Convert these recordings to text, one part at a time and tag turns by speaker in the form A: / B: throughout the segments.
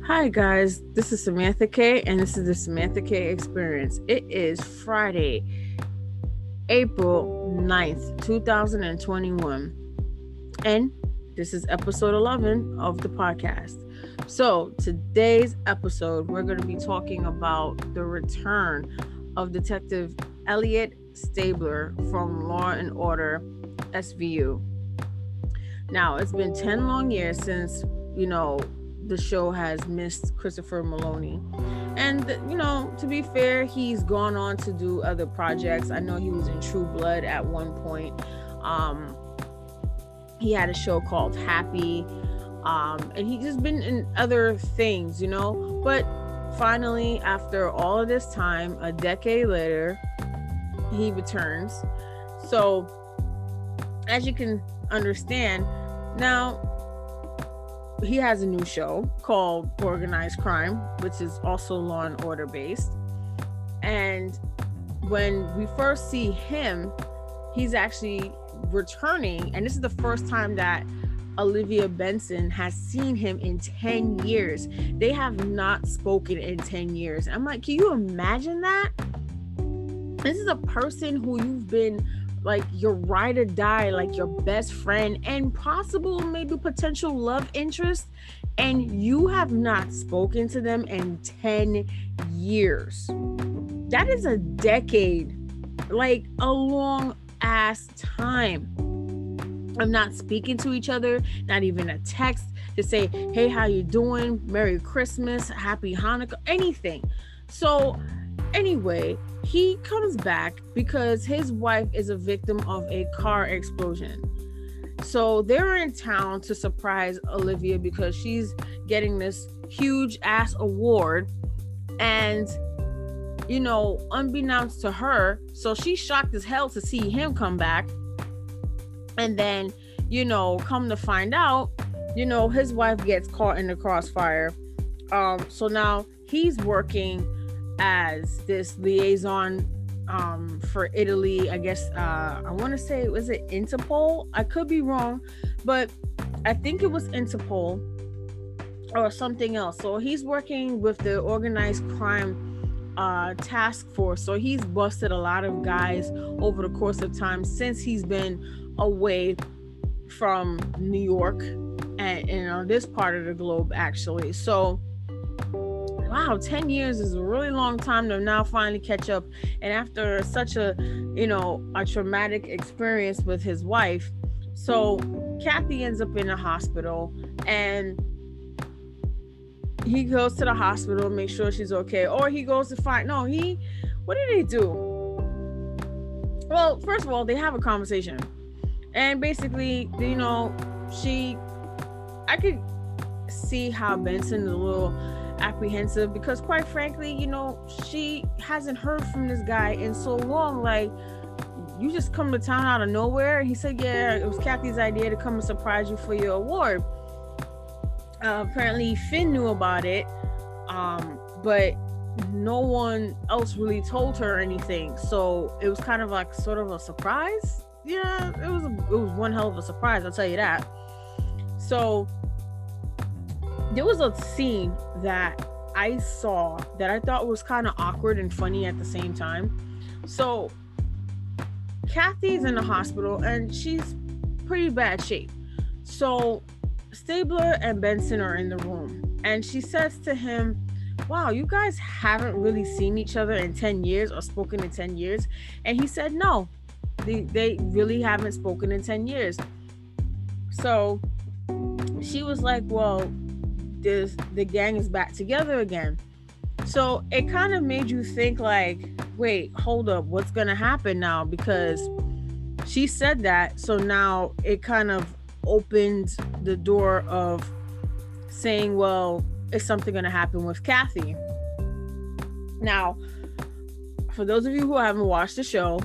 A: Hi guys, this is Samantha K and this is the Samantha K Experience. It is Friday, April 9th, 2021, and this is episode 11 of the podcast. So today's episode, we're going to be talking about the return of Detective Elliot Stabler from Law and Order, SVU. Now, it's been 10 long years since, the show has missed Christopher Meloni. And, to be fair, he's gone on to do other projects. I know he was in True Blood at one point. He had a show called Happy. And he's just been in other things, But finally, after all of this time, a decade later, he returns. So, as you can understand, now he has a new show called Organized Crime, which is also Law and Order based. And when we first see him, he's actually returning, and this is the first time that Olivia Benson has seen him in 10 years. They have not spoken in 10 years. I'm like, can you imagine that? This is a person who you've been like your ride or die, like your best friend and possible maybe potential love interest, and you have not spoken to them in 10 years. That is a decade, like a long ass time of not speaking to each other, not even a text to say, hey, how you doing? Merry Christmas, Happy Hanukkah, anything. So anyway, he comes back because his wife is a victim of a car explosion. So they're in town to surprise Olivia because she's getting this huge ass award. And, unbeknownst to her, so she's shocked as hell to see him come back. And then, come to find out, his wife gets caught in the crossfire. So now he's working as this liaison for Italy. I guess I want to say, was it Interpol? I could be wrong, but I think it was Interpol or something else. So he's working with the organized crime task force. So he's busted a lot of guys over the course of time since he's been away from New York and this part of the globe, actually. So wow, 10 years is a really long time to now finally catch up. And after such a traumatic experience with his wife, so Kathy ends up in the hospital, and he goes to the hospital, make sure she's okay. Or he goes to find, what did he do? Well, first of all, they have a conversation. And basically, I could see how Benson is a little apprehensive because quite frankly, she hasn't heard from this guy in so long. Like, you just come to town out of nowhere. He said, yeah, it was Kathy's idea to come and surprise you for your award. Apparently Finn knew about it, but no one else really told her anything, so it was kind of like sort of a surprise. Yeah, it was one hell of a surprise, I'll tell you that. So there was a scene that I saw that I thought was kind of awkward and funny at the same time. So Kathy's in the hospital and she's pretty bad shape. So Stabler and Benson are in the room, and she says to him, wow, you guys haven't really seen each other in 10 years or spoken in 10 years. And he said, no, they really haven't spoken in 10 years. So she was like, well, the gang is back together again. So it kind of made you think like, wait, hold up, what's gonna happen now? Because she said that, so now it kind of opened the door of saying, well, is something gonna happen with Kathy? Now, for those of you who haven't watched the show,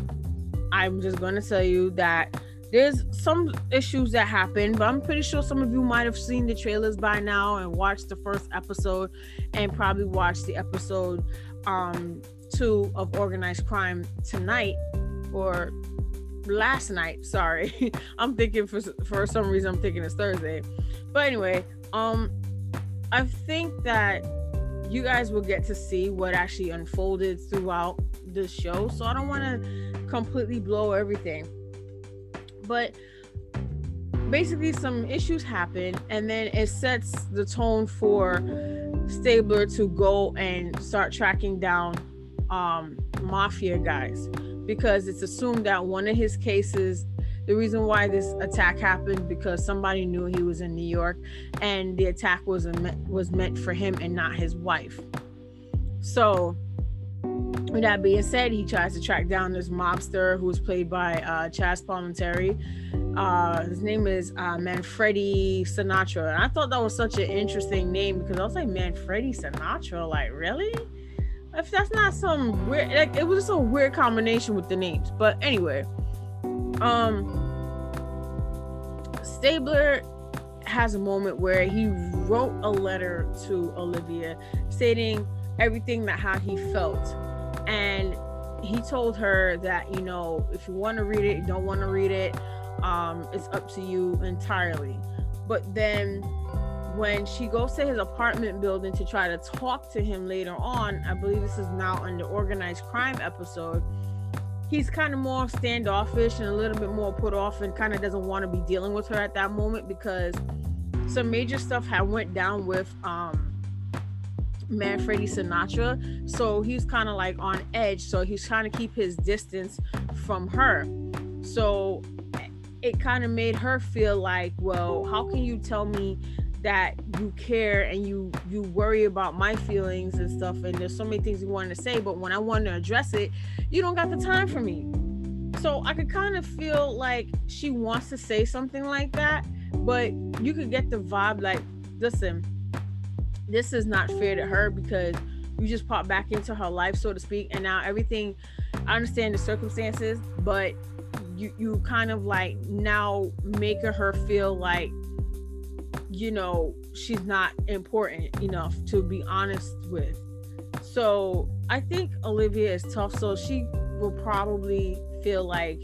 A: I'm just gonna tell you that there's some issues that happen, but I'm pretty sure some of you might have seen the trailers by now and watched the first episode and probably watched the episode 2 of Organized Crime tonight or last night. Sorry. I'm thinking for some reason I'm thinking it's Thursday. But anyway, I think that you guys will get to see what actually unfolded throughout the show, so I don't want to completely blow everything. But basically some issues happen, and then it sets the tone for Stabler to go and start tracking down mafia guys, because it's assumed that one of his cases, the reason why this attack happened, because somebody knew he was in New York, and the attack was meant for him and not his wife. So with that being said, he tries to track down this mobster who was played by Chaz Palminteri. His name is Manfredi Sinatra, and I thought that was such an interesting name, because I was like, Manfredi Sinatra, like, really? If that's not some weird, like, it was just a weird combination with the names. But anyway, Stabler has a moment where he wrote a letter to Olivia stating everything that how he felt, and he told her that, you know, if you want to read it, you don't want to read it, it's up to you entirely. But then when she goes to his apartment building to try to talk to him later on, I believe this is now in the organized crime episode, he's kind of more standoffish and a little bit more put off, and kind of doesn't want to be dealing with her at that moment, because some major stuff had went down with Manfredi Sinatra. So he's kind of like on edge, so he's trying to keep his distance from her. So it kind of made her feel like, well, how can you tell me that you care and you worry about my feelings and stuff, and there's so many things you want to say, but when I want to address it, you don't got the time for me. So I could kind of feel like she wants to say something like that, but you could get the vibe like, listen, this is not fair to her, because you just popped back into her life, so to speak, and now everything, I understand the circumstances, but you kind of like now making her feel like, you know, she's not important enough to be honest with. So I think Olivia is tough, so she will probably feel like,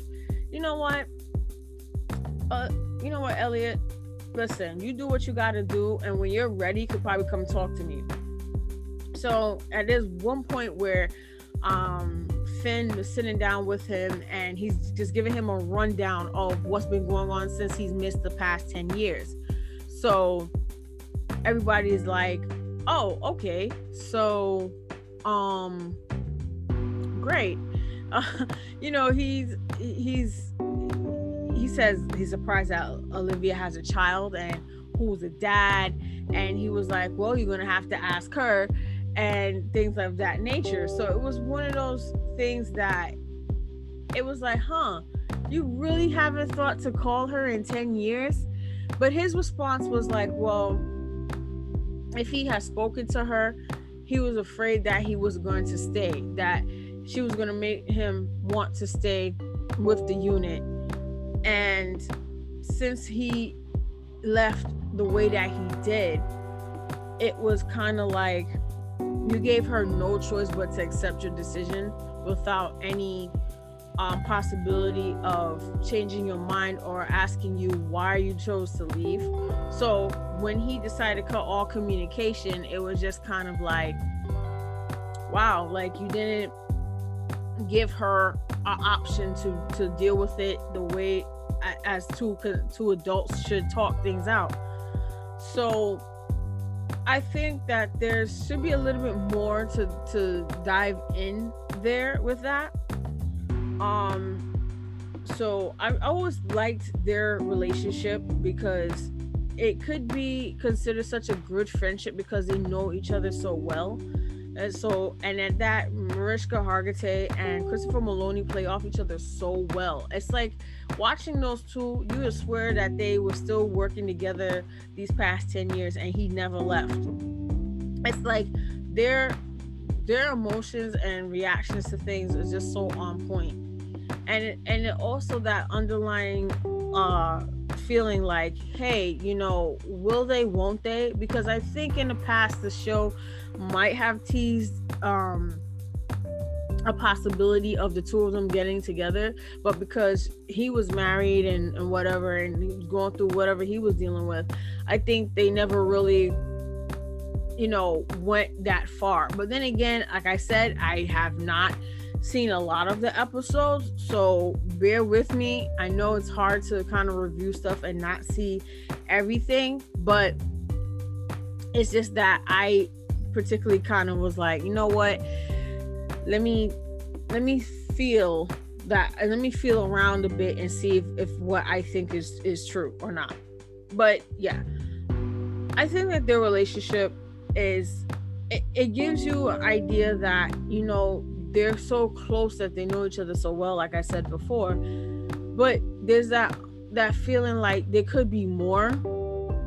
A: you know what, Elliot, listen, you do what you got to do, and when you're ready, you could probably come talk to me. So at this one point where Finn is sitting down with him, and he's just giving him a rundown of what's been going on since he's missed the past 10 years. So everybody is like, oh, okay, so great. You know, he says he's surprised that Olivia has a child and who's a dad, and he was like, well, you're gonna have to ask her, and things of that nature. So it was one of those things that it was like, you really haven't thought to call her in 10 years? But his response was like, well, if he had spoken to her, he was afraid that he was going to stay, that she was going to make him want to stay with the unit. And since he left the way that he did, it was kind of like you gave her no choice but to accept your decision without any possibility of changing your mind or asking you why you chose to leave. So when he decided to cut all communication, it was just kind of like, wow, like you didn't give her an option to deal with it the way as two adults should talk things out. So I think that there should be a little bit more to dive in there with that. So I always liked their relationship because it could be considered such a good friendship because they know each other so well. And at that, Mariska Hargitay and Christopher Meloni play off each other so well. It's like watching those two, you would swear that they were still working together these past 10 years and he never left. It's like their emotions and reactions to things is just so on point. And it also that underlying feeling like, hey, you know, will they, won't they? Because I think in the past the show might have teased a possibility of the two of them getting together, but because he was married and whatever, and he was going through whatever he was dealing with, I think they never really went that far. But then again, like I said, I have not seen a lot of the episodes, so bear with me. I know it's hard to kind of review stuff and not see everything, but it's just that I particularly kind of was like, you know what, let me feel that, and let me feel around a bit and see if what I think is true or not. But yeah, I think that their relationship it gives you an idea that they're so close, that they know each other so well, like I said before. But there's that feeling like there could be more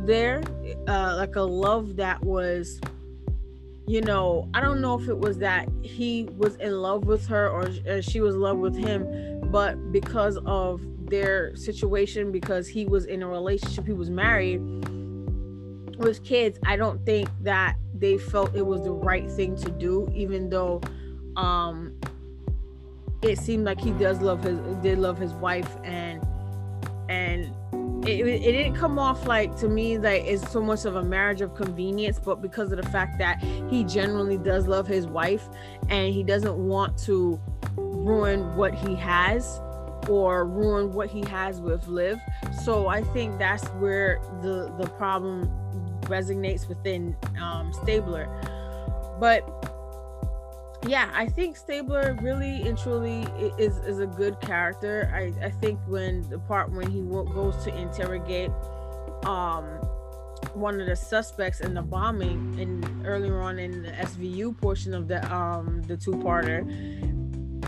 A: there, like a love that was, I don't know if it was that he was in love with her or she was in love with him, but because of their situation, because he was in a relationship, he was married with kids, I don't think that they felt it was the right thing to do, even though it seemed like he did love his wife, and it didn't come off like, to me, like it's so much of a marriage of convenience, but because of the fact that he genuinely does love his wife and he doesn't want to ruin what he has or ruin what he has with Liv. So I think that's where the problem resonates within Stabler. But yeah, I think Stabler really and truly is a good character. I think when he goes to interrogate one of the suspects in the bombing, and earlier on in the SVU portion of the two-parter,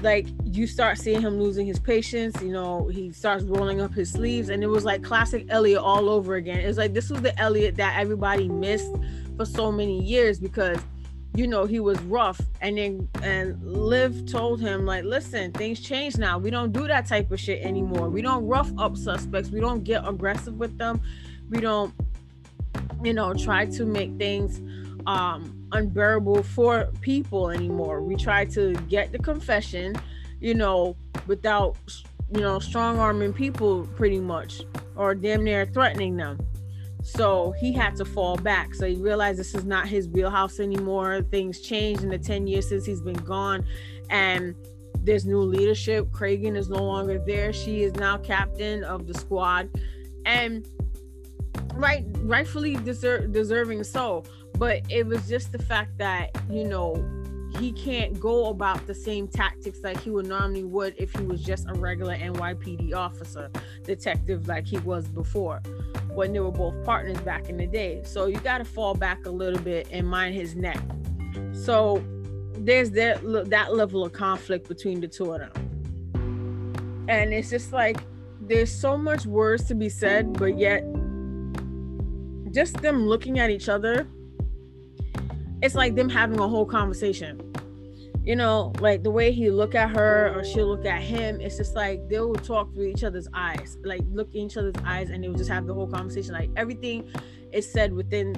A: like you start seeing him losing his patience. He starts rolling up his sleeves, and it was like classic Elliot all over again. It's like this was the Elliot that everybody missed for so many years, because he was rough, and Liv told him, like, listen, things change now. We don't do that type of shit anymore. We don't rough up suspects. We don't get aggressive with them. We don't try to make things unbearable for people anymore. We try to get the confession without strong arming people, pretty much, or damn near threatening them. So he had to fall back. So he realized this is not his wheelhouse anymore. Things changed in the 10 years since he's been gone, and there's new leadership. Cragen is no longer there. She is now captain of the squad, and rightfully deserving so. But it was just the fact that he can't go about the same tactics like he would normally would if he was just a regular NYPD officer, detective, like he was before, when they were both partners back in the day. So you got to fall back a little bit and mind his neck. So there's that level of conflict between the two of them. And it's just like, there's so much words to be said, but yet just them looking at each other, it's like them having a whole conversation. Like the way he look at her or she'll look at him, it's just like they will talk through each other's eyes, like look in each other's eyes, and they will just have the whole conversation. Like everything is said within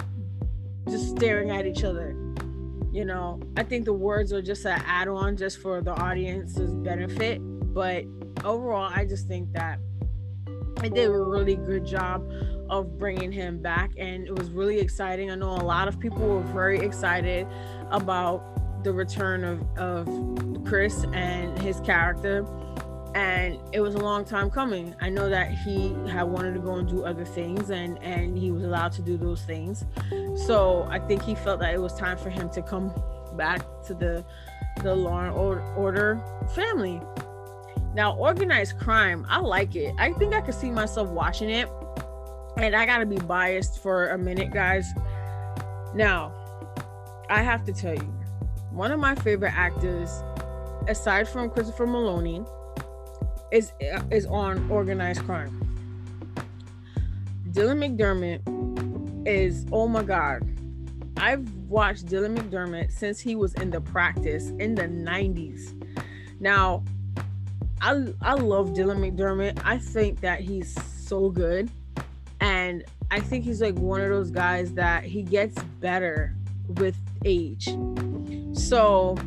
A: just staring at each other. I think the words are just an add-on just for the audience's benefit, but overall, I just think that they did a really good job of bringing him back, and it was really exciting. I know a lot of people were very excited about the return of Chris and his character, and it was a long time coming. I know that he had wanted to go and do other things, and he was allowed to do those things, so I think he felt that it was time for him to come back to the Law and Order family. Now, organized crime, I like it. I think I could see myself watching it. And I gotta be biased for a minute, guys. Now, I have to tell you, one of my favorite actors, aside from Christopher Meloni, is on organized crime. Dylan McDermott is, oh my God. I've watched Dylan McDermott since he was in The Practice in the 90s. Now, I love Dylan McDermott. I think that he's so good. And I think he's like one of those guys that he gets better with age. So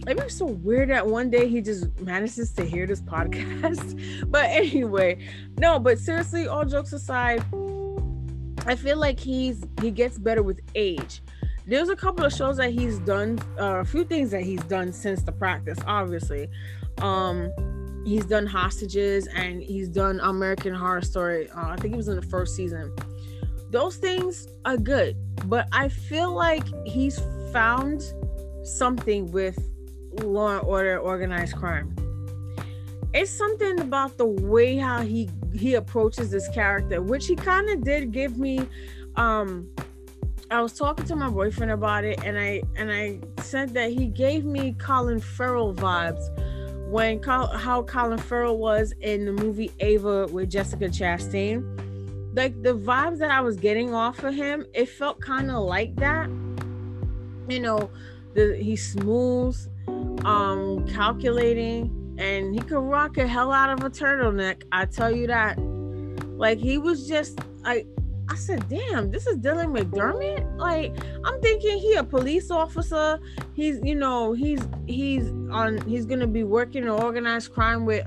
A: it'd be so weird that one day he just manages to hear this podcast. But anyway, no, but seriously, all jokes aside, I feel like he gets better with age. there's a couple of shows that he's done, a few things that he's done since The Practice, obviously. He's done Hostages, and he's done American Horror Story. I think he was in the first season. Those things are good, but I feel like he's found something with Law and Order, Organized Crime. It's something about the way how he approaches this character, which he kind of did give me. I was talking to my boyfriend about it, and I said that he gave me Colin Farrell vibes when how Colin Farrell was in the movie Ava with Jessica Chastain. Like, the vibes that I was getting off of him, it felt kind of like that. You know, he's smooth, calculating, and he could rock a hell out of a turtleneck. I tell you that. Like, he was just, I said, damn, this is Dylan McDermott. Like, I'm thinking he a police officer. He's, you know, he's gonna be working in organized crime with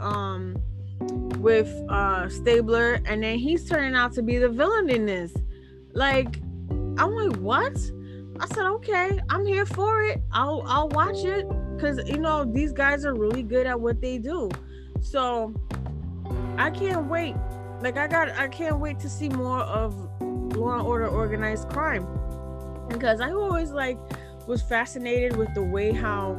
A: Stabler, and then he's turning out to be the villain in this. Like, I'm like, what? I said, okay, I'm here for it. I'll watch it, because, you know, these guys are really good at what they do. So I can't wait. Like, I can't wait to see more of Law and Order, Organized Crime, because I always was fascinated with the way how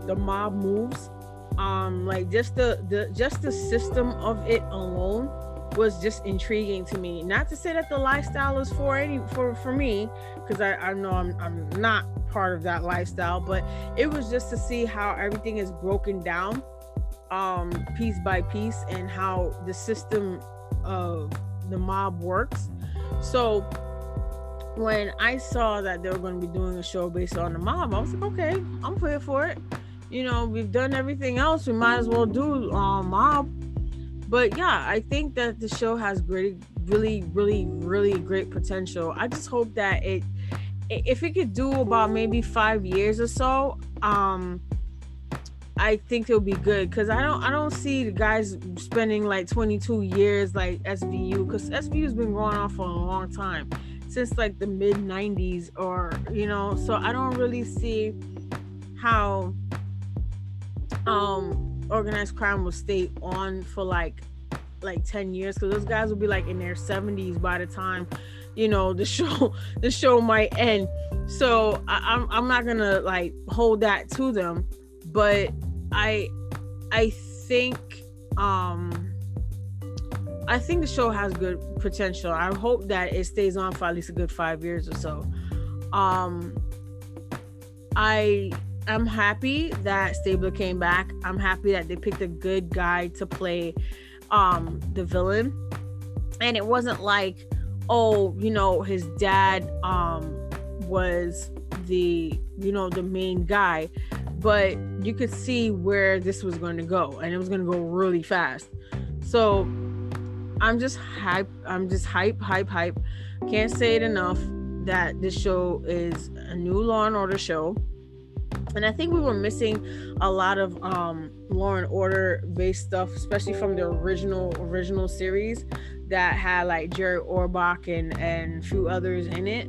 A: the mob moves. Like, just the system of it alone was just intriguing to me. Not to say that the lifestyle is for me, because I know I'm not part of that lifestyle, but it was just to see how everything is broken down piece by piece, and how the system of the mob works. So when I saw that they were going to be doing a show based on the mob, I was like, okay, I'm here for it. You know, we've done everything else, we might as well do mob. But yeah, I think that the show has really great potential. I just hope that if it could do about maybe 5 years or so, I think it'll be good, because I don't see the guys spending like 22 years like SVU, because SVU's been going on for a long time, since like the mid 90s, or, you know, so I don't really see how organized crime will stay on for like 10 years, because those guys will be like in their 70s by the time, you know, the show might end. So I'm not gonna like hold that to them, but I think the show has good potential. I hope that it stays on for at least a good 5 years or so. I'm happy that Stabler came back. I'm happy that they picked a good guy to play the villain, and it wasn't like, oh, you know, his dad was the main guy, but you could see where this was going to go, and it was going to go really fast. So I'm just hype. Can't say it enough that this show is a new Law and Order show. And I think we were missing a lot of Law and Order based stuff, especially from the original series that had like Jerry Orbach and a few others in it.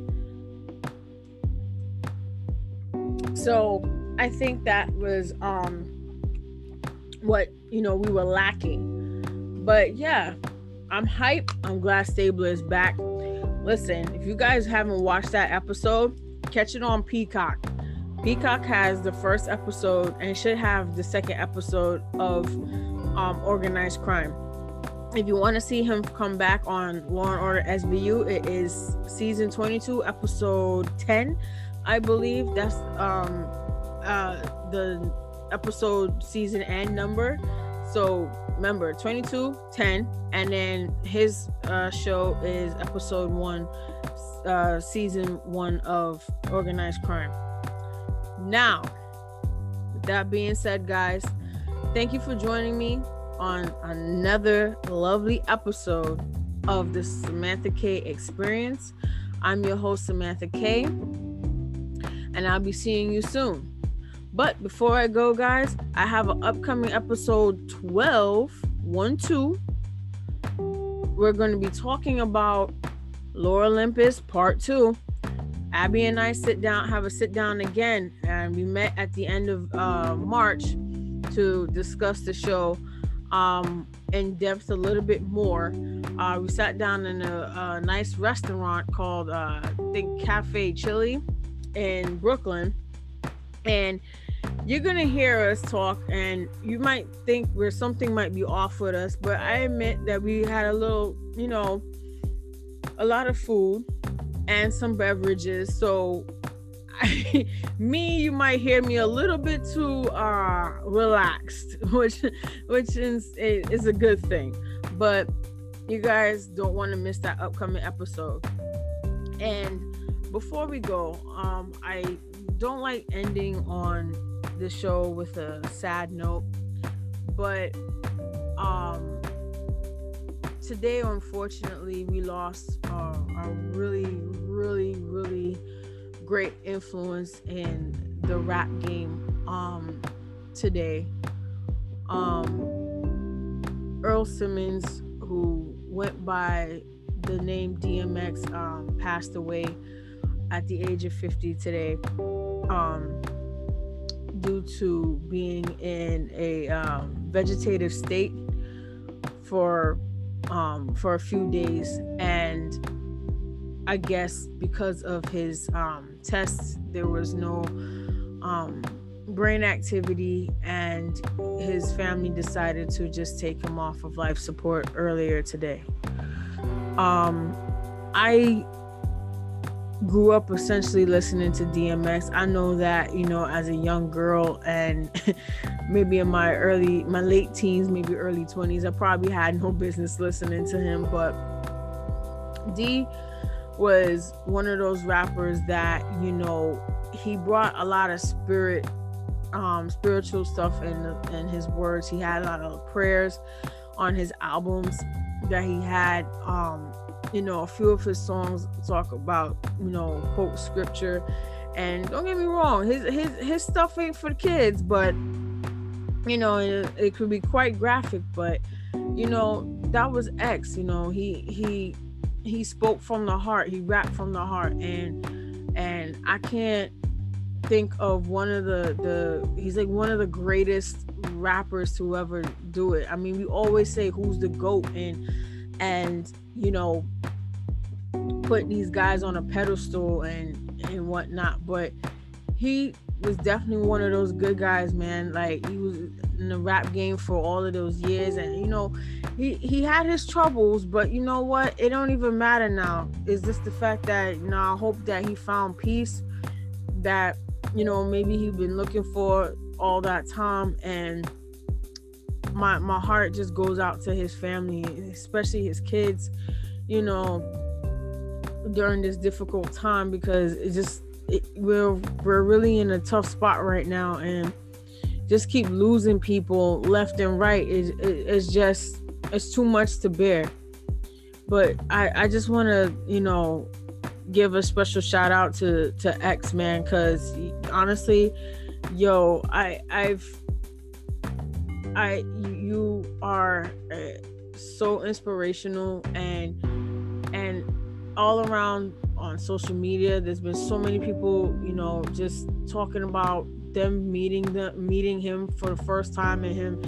A: So I think that was what, you know, we were lacking. But yeah, I'm hyped. I'm glad Stabler is back. Listen, if you guys haven't watched that episode, catch it on Peacock. Peacock has the first episode and should have the second episode of Organized Crime. If you want to see him come back on Law and Order SVU, it is season 22, episode 10, I believe. That's the episode season end number. So remember, 22, 10, and then his show is episode 1, season 1 of Organized Crime. Now, with that being said, guys, thank you for joining me on another lovely episode of the Samantha K Experience. I'm your host, Samantha K, and I'll be seeing you soon. But before I go, guys, I have an upcoming episode 12, 1-2. We're going to be talking about Lore Olympus Part 2. Abby and I have a sit down again, and we met at the end of March to discuss the show in depth a little bit more. We sat down in a nice restaurant called I think Cafe Chili in Brooklyn, and you're gonna hear us talk, and you might think where something might be off with us, but I admit that we had a little, a lot of food and some beverages. So you might hear me a little bit too relaxed, which is a good thing. But you guys don't want to miss that upcoming episode. And before we go, I don't like ending on the show with a sad note, but today, unfortunately, we lost a really, really, really great influence in the rap game today. Earl Simmons, who went by the name DMX, passed away at the age of 50 today, due to being in a vegetative state for a few days. And I guess because of his tests, there was no brain activity, and his family decided to just take him off of life support earlier today. I grew up essentially listening to DMX. I know that, as a young girl, and maybe in my late teens, maybe early 20s, I probably had no business listening to him, but D was one of those rappers that, he brought a lot of spiritual stuff in his words. He had a lot of prayers on his albums that he had. A few of his songs talk about, quote scripture. And don't get me wrong, his stuff ain't for the kids, but it could be quite graphic. But that was X. He spoke from the heart. He rapped from the heart, and I can't think of one of he's like one of the greatest rappers to ever do it. I mean, we always say who's the GOAT, and put these guys on a pedestal and whatnot, but he was definitely one of those good guys, man. Like, he was in the rap game for all of those years, and he had his troubles, but you know what, it don't even matter now. It's just the fact that I hope that he found peace that maybe he's been looking for all that time. And my heart just goes out to his family, especially his kids, during this difficult time, because we're really in a tough spot right now, and just keep losing people left and right. It's too much to bear. But I just want to give a special shout out to X, man, because honestly, you are so inspirational, and all around on social media, there's been so many people, just talking about them meeting him for the first time, and him,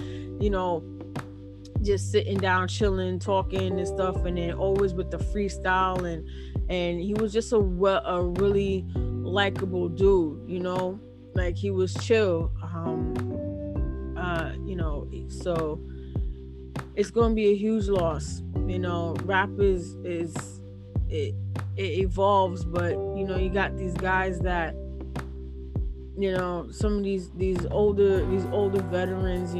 A: just sitting down, chilling, talking and stuff, and then always with the freestyle, and he was just a really likable dude, like he was chill, so it's gonna be a huge loss. Rap it evolves, but you got these guys that some of these older veterans,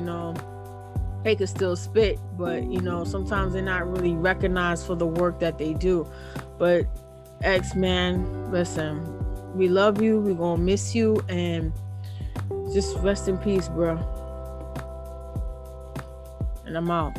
A: they could still spit, but sometimes they're not really recognized for the work that they do. But X, man, listen, we love you, we're gonna miss you, and just rest in peace, bro. And I'm out.